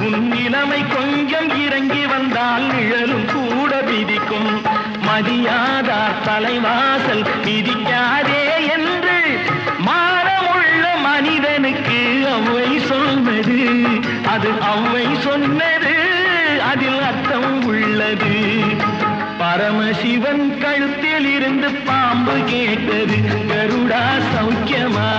உன் இளமை கொஞ்சம் இறங்கி வந்தால் நிழலும் கூட விதிக்கும். மதியாதார் தலைவாசல் மிதிக்காதே என்று மானமுள்ள மனிதனுக்கு அவ்வை சொன்னது. அது அவ்வை சொன்னது, அதில் அர்த்தம் உள்ளது. பரமசிவன் கழுத்தில் இருந்து பாம்பு கேட்டது, கருடா சௌக்கியமா